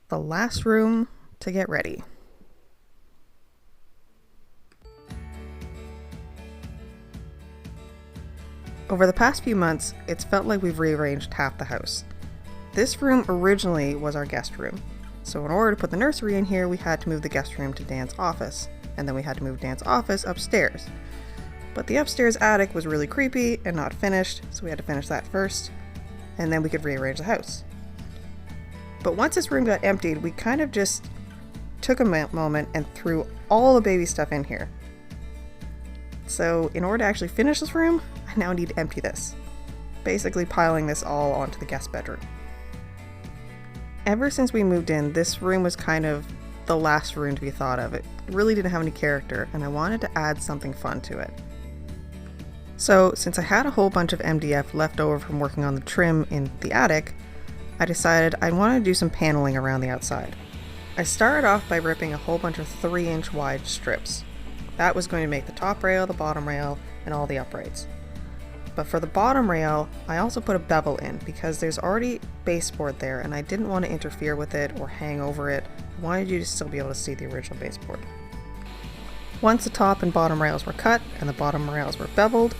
the last room to get ready. Over the past few months, it's felt like we've rearranged half the house. This room originally was our guest room, so in order to put the nursery in here, we had to move the guest room to Dan's office, and then we had to move Dan's office upstairs. But the upstairs attic was really creepy and not finished, so we had to finish that first, and then we could rearrange the house. But once this room got emptied, we kind of just took a moment and threw all the baby stuff in here. So in order to actually finish this room, I now need to empty this, basically piling this all onto the guest bedroom. Ever since we moved in, this room was kind of the last room to be thought of. It really didn't have any character, and I wanted to add something fun to it. So since I had a whole bunch of MDF left over from working on the trim in the attic, I decided I wanted to do some paneling around the outside. I started off by ripping a whole bunch of 3-inch wide strips. That was going to make the top rail, the bottom rail, and all the uprights. But for the bottom rail, I also put a bevel in because there's already baseboard there and I didn't want to interfere with it or hang over it. I wanted you to still be able to see the original baseboard. Once the top and bottom rails were cut and the bottom rails were beveled,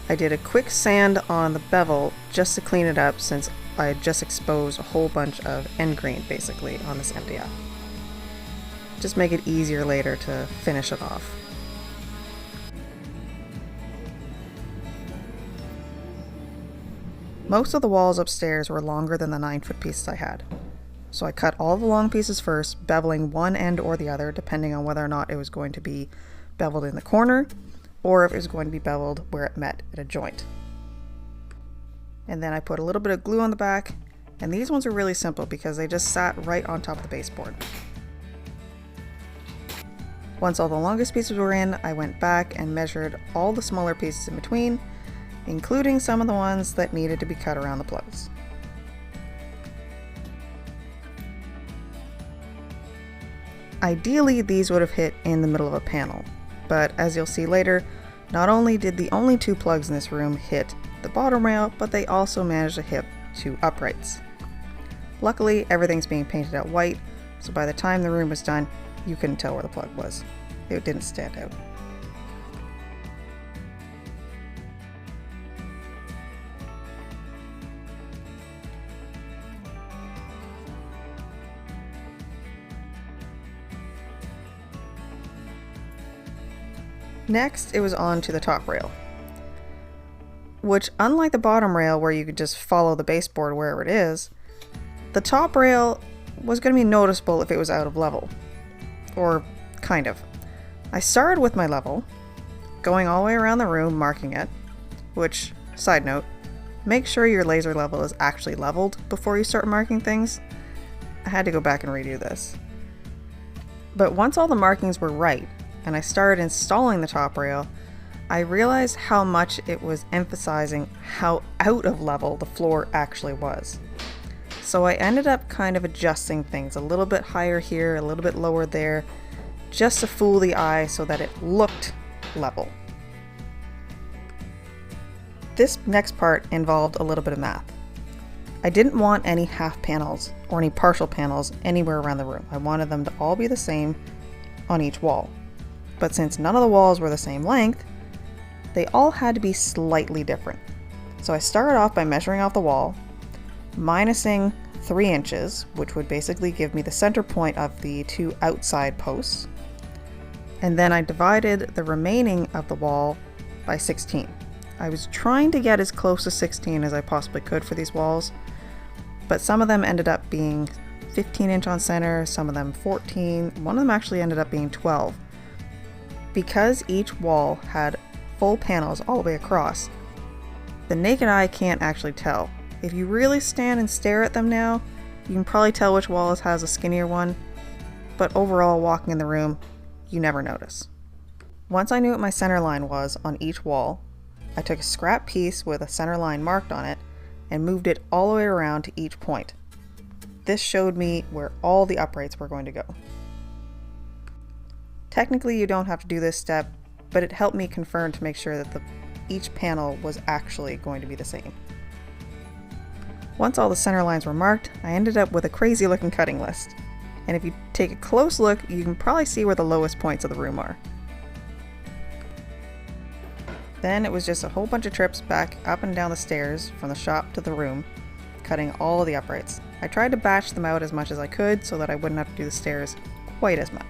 I did a quick sand on the bevel just to clean it up since I had just exposed a whole bunch of end grain basically on this MDF. Just make it easier later to finish it off. Most of the walls upstairs were longer than the 9-foot pieces I had. So I cut all the long pieces first, beveling one end or the other depending on whether or not it was going to be beveled in the corner or if it was going to be beveled where it met at a joint. And then I put a little bit of glue on the back, and these ones are really simple because they just sat right on top of the baseboard. Once all the longest pieces were in, I went back and measured all the smaller pieces in between, including some of the ones that needed to be cut around the plugs. Ideally, these would have hit in the middle of a panel, but as you'll see later, not only did the only 2 plugs in this room hit the bottom rail, but they also managed to hit 2 uprights. Luckily, everything's being painted out white, so by the time the room was done, you couldn't tell where the plug was. It didn't stand out. Next, it was on to the top rail, which, unlike the bottom rail where you could just follow the baseboard wherever it is, the top rail was going to be noticeable if it was out of level. Or kind of. I started with my level, going all the way around the room marking it, which, side note, make sure your laser level is actually leveled before you start marking things. I had to go back and redo this. But once all the markings were right, and I started installing the top rail, I realized how much it was emphasizing how out of level the floor actually was. So I ended up kind of adjusting things a little bit higher here, a little bit lower there, just to fool the eye so that it looked level. This next part involved a little bit of math. I didn't want any half panels or any partial panels anywhere around the room. I wanted them to all be the same on each wall. But since none of the walls were the same length, they all had to be slightly different. So I started off by measuring off the wall, minusing 3 inches, which would basically give me the center point of the 2 outside posts. And then I divided the remaining of the wall by 16. I was trying to get as close to 16 as I possibly could for these walls, but some of them ended up being 15 inch on center, some of them 14, one of them actually ended up being 12. Because each wall had full panels all the way across, the naked eye can't actually tell. If you really stand and stare at them now, you can probably tell which wall has a skinnier one, but overall walking in the room, you never notice. Once I knew what my center line was on each wall, I took a scrap piece with a center line marked on it and moved it all the way around to each point. This showed me where all the uprights were going to go. Technically, you don't have to do this step, but it helped me confirm to make sure that each panel was actually going to be the same. Once all the center lines were marked, I ended up with a crazy looking cutting list. And if you take a close look, you can probably see where the lowest points of the room are. Then it was just a whole bunch of trips back up and down the stairs from the shop to the room, cutting all of the uprights. I tried to batch them out as much as I could so that I wouldn't have to do the stairs quite as much.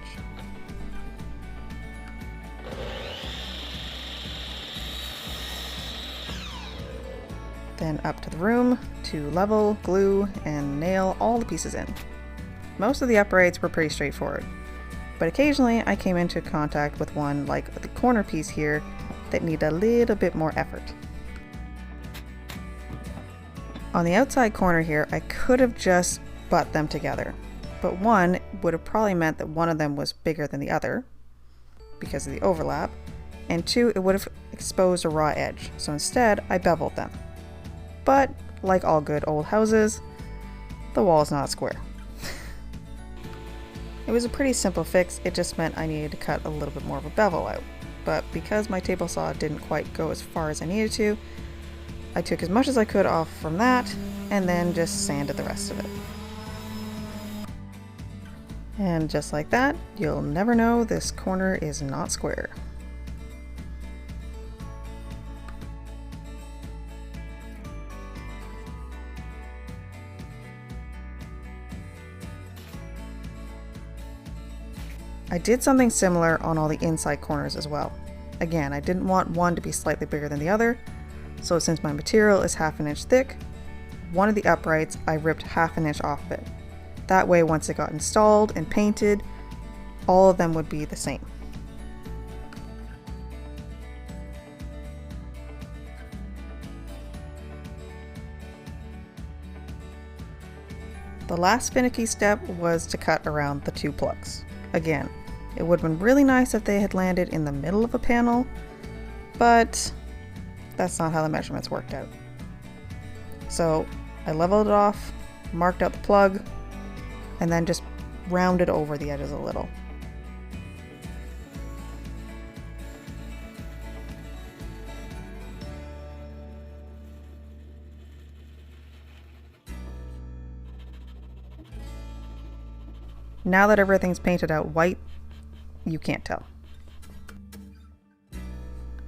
Then up to the room to level, glue, and nail all the pieces in. Most of the uprights were pretty straightforward, but occasionally I came into contact with one like the corner piece here that needed a little bit more effort. On the outside corner here, I could have just butt them together, but one would have probably meant that one of them was bigger than the other because of the overlap, and two, it would have exposed a raw edge, so instead I beveled them. But like all good old houses, the wall is not square. It was a pretty simple fix, it just meant I needed to cut a little bit more of a bevel out. But because my table saw didn't quite go as far as I needed to, I took as much as I could off from that and then just sanded the rest of it. And just like that, you'll never know this corner is not square. I did something similar on all the inside corners as well. Again, I didn't want one to be slightly bigger than the other, so since my material is 1/2 inch thick, one of the uprights I ripped 1/2 inch off of it. That way once it got installed and painted, all of them would be the same. The last finicky step was to cut around the 2 plugs. Again, it would have been really nice if they had landed in the middle of a panel, but that's not how the measurements worked out. So I leveled it off, marked out the plug, and then just rounded over the edges a little. Now that everything's painted out white, you can't tell.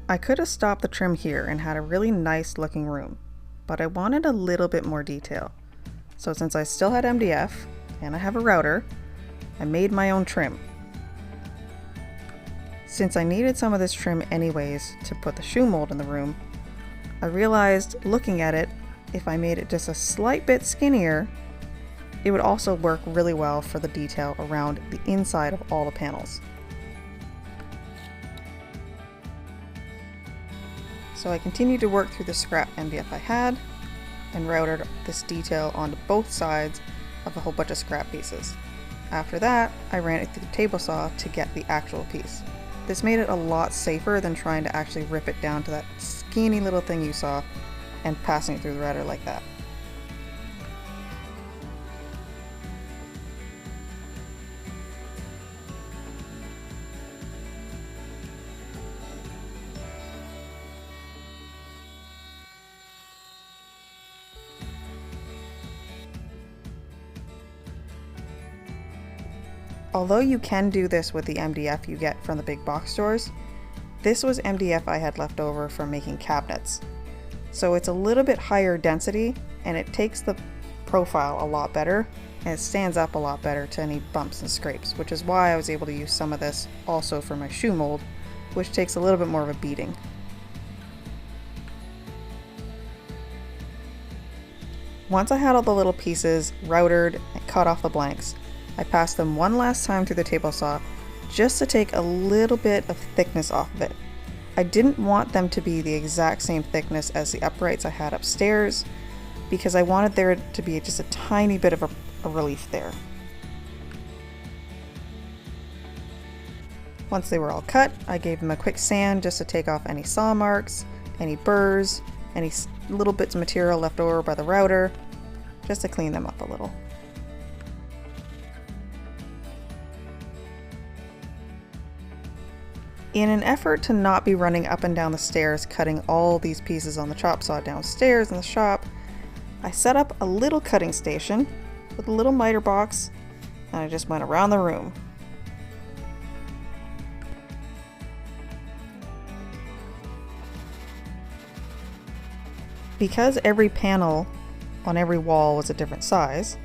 I could have stopped the trim here and had a really nice looking room, but I wanted a little bit more detail. So since I still had MDF and I have a router, I made my own trim. Since I needed some of this trim anyways to put the shoe mold in the room, I realized looking at it, if I made it just a slight bit skinnier, it would also work really well for the detail around the inside of all the panels. So I continued to work through the scrap MDF I had and routed this detail onto both sides of a whole bunch of scrap pieces. After that, I ran it through the table saw to get the actual piece. This made it a lot safer than trying to actually rip it down to that skinny little thing you saw and passing it through the router like that. Although you can do this with the MDF you get from the big box stores, this was MDF I had left over from making cabinets. So it's a little bit higher density and it takes the profile a lot better and it stands up a lot better to any bumps and scrapes, which is why I was able to use some of this also for my shoe mold, which takes a little bit more of a beating. Once I had all the little pieces routed and cut off the blanks, I passed them one last time through the table saw just to take a little bit of thickness off of it. I didn't want them to be the exact same thickness as the uprights I had upstairs because I wanted there to be just a tiny bit of a relief there. Once they were all cut, I gave them a quick sand just to take off any saw marks, any burrs, any little bits of material left over by the router, just to clean them up a little. In an effort to not be running up and down the stairs cutting all these pieces on the chop saw downstairs in the shop, I set up a little cutting station with a little miter box and I just went around the room. Because every panel on every wall was a different size,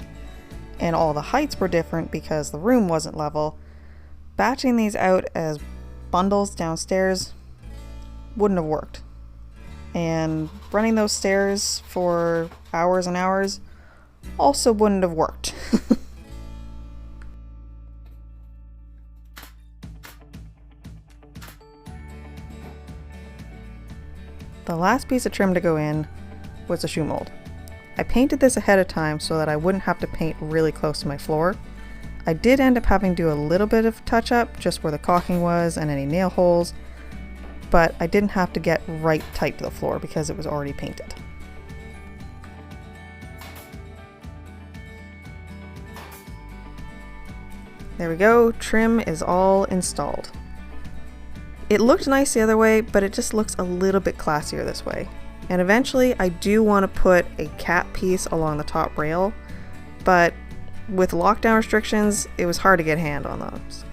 and all the heights were different because the room wasn't level, batching these out as bundles downstairs wouldn't have worked. And running those stairs for hours and hours also wouldn't have worked. The last piece of trim to go in was a shoe mold. I painted this ahead of time so that I wouldn't have to paint really close to my floor. I did end up having to do a little bit of touch up just where the caulking was and any nail holes, but I didn't have to get right tight to the floor because it was already painted. There we go, trim is all installed. It looked nice the other way, but it just looks a little bit classier this way. And eventually I do want to put a cap piece along the top rail, but with lockdown restrictions, it was hard to get a hand on those.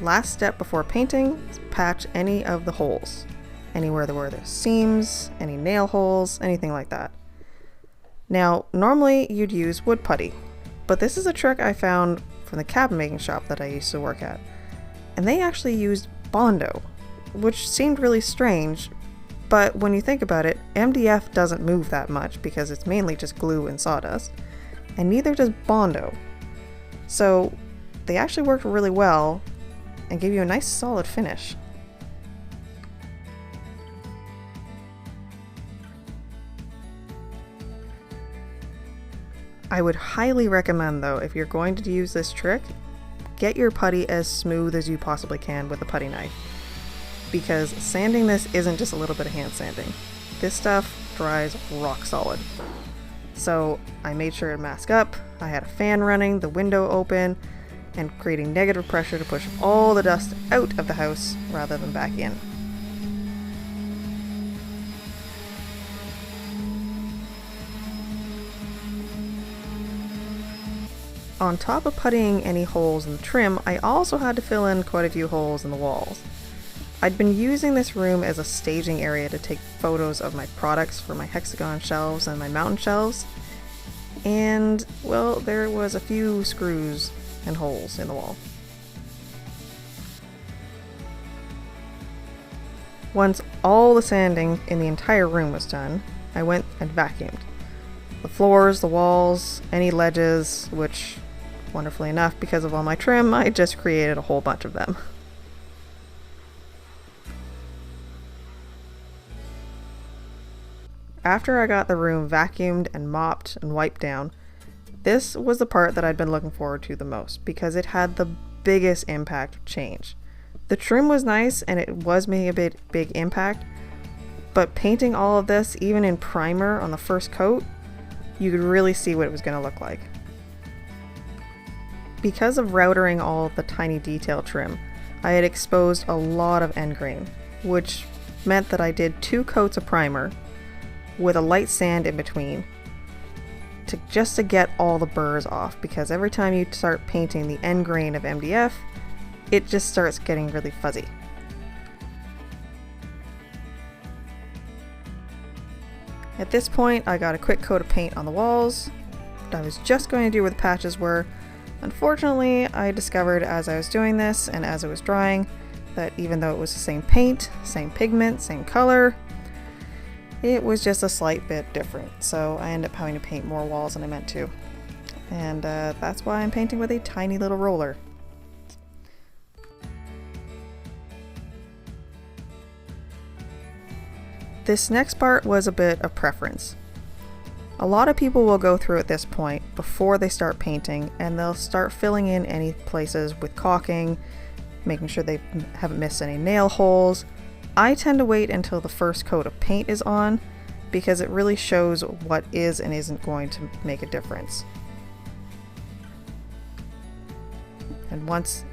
Last step before painting is patch any of the holes. Anywhere where there's seams, any nail holes, anything like that. Now, normally you'd use wood putty, but this is a trick I found from the cabinet making shop that I used to work at. And they actually used Bondo, which seemed really strange, but when you think about it, MDF doesn't move that much because it's mainly just glue and sawdust, and neither does Bondo. So they actually worked really well and gave you a nice solid finish. I would highly recommend though, if you're going to use this trick, get your putty as smooth as you possibly can with a putty knife. Because sanding this isn't just a little bit of hand sanding. This stuff dries rock solid. So I made sure to mask up, I had a fan running, the window open, and creating negative pressure to push all the dust out of the house rather than back in. On top of puttying any holes in the trim, I also had to fill in quite a few holes in the walls. I'd been using this room as a staging area to take photos of my products for my hexagon shelves and my mountain shelves, and well, there was a few screws and holes in the wall. Once all the sanding in the entire room was done, I went and vacuumed. The floors, the walls, any ledges, which, wonderfully enough, because of all my trim, I just created a whole bunch of them. After I got the room vacuumed and mopped and wiped down, this was the part that I'd been looking forward to the most because it had the biggest impact change. The trim was nice and it was making a big impact, but painting all of this, even in primer on the first coat, you could really see what it was going to look like. Because of routering all of the tiny detail trim, I had exposed a lot of end grain, which meant that I did 2 coats of primer with a light sand in between just to get all the burrs off, because every time you start painting the end grain of MDF, it just starts getting really fuzzy. At this point, I got a quick coat of paint on the walls. I was just going to do where the patches were. Unfortunately, I discovered as I was doing this and as it was drying that even though it was the same paint, same pigment, same color, it was just a slight bit different. So I ended up having to paint more walls than I meant to. And that's why I'm painting with a tiny little roller. This next part was a bit of preference. A lot of people will go through at this point before they start painting, and they'll start filling in any places with caulking, making sure they haven't missed any nail holes. I tend to wait until the first coat of paint is on because it really shows what is and isn't going to make a difference. And once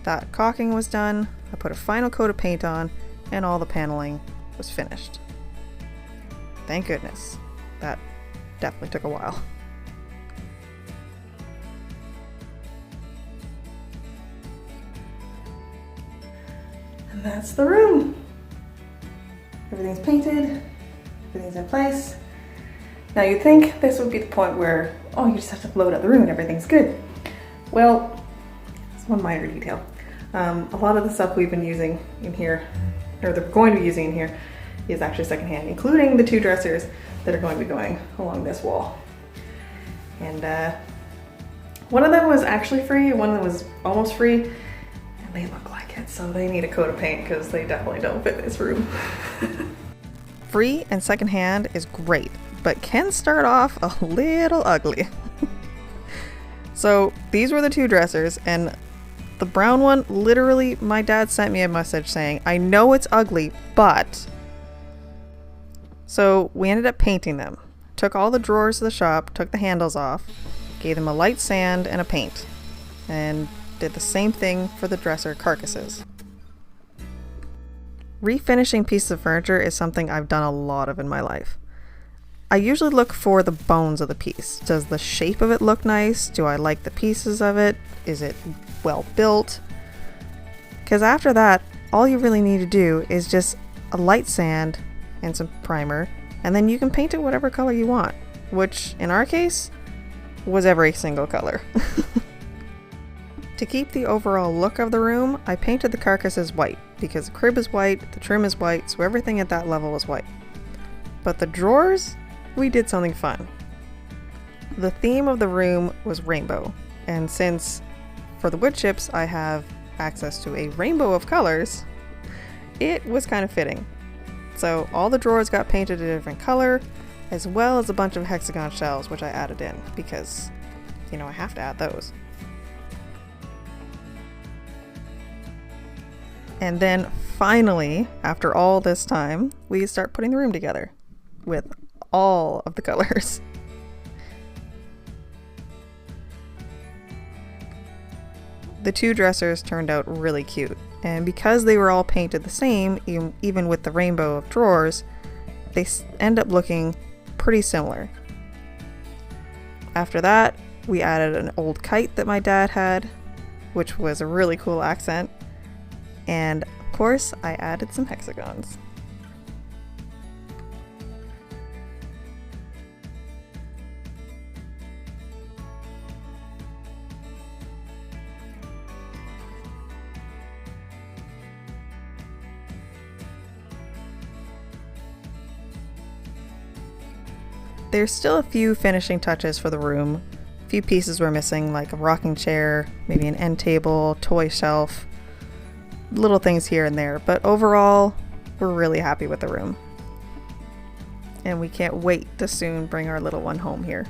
that caulking was done, I put a final coat of paint on and all the paneling was finished. Thank goodness. that definitely took a while. And that's the room. Everything's painted, everything's in place. Now you'd think this would be the point where, oh, you just have to load out the room and everything's good. Well, it's one minor detail. A lot of the stuff we've been using in here, or that we're going to be using in here, is actually secondhand, including the 2 dressers that are going to be going along this wall. And one of them was actually free, one of them was almost free, and they look like it, so they need a coat of paint because they definitely don't fit this room. Free and secondhand is great, but can start off a little ugly. So these were the 2 dressers, and the brown one, literally, my dad sent me a message saying, I know it's ugly, but... So we ended up painting them. Took all the drawers to the shop, took the handles off, gave them a light sand and a paint, and did the same thing for the dresser carcasses. Refinishing pieces of furniture is something I've done a lot of in my life. I usually look for the bones of the piece. Does the shape of it look nice? Do I like the pieces of it? Is it well built? Because after that, all you really need to do is just a light sand and some primer, and then you can paint it whatever color you want, which in our case was every single color. To keep the overall look of the room, I painted the carcasses white because the crib is white, the trim is white, so everything at that level was white. But the drawers, we did something fun. The theme of the room was rainbow, and since for the wood chips I have access to a rainbow of colors, it was kind of fitting. So all the drawers got painted a different color, as well as a bunch of hexagon shells, which I added in because, you know, I have to add those. And then finally, after all this time, we start putting the room together with all of the colors. The 2 dressers turned out really cute, and because they were all painted the same, even with the rainbow of drawers, they end up looking pretty similar. After that, we added an old kite that my dad had, which was a really cool accent. And of course, I added some hexagons. There's still a few finishing touches for the room. A few pieces were missing, like a rocking chair, maybe an end table, toy shelf, little things here and there, but overall, we're really happy with the room. And we can't wait to soon bring our little one home here.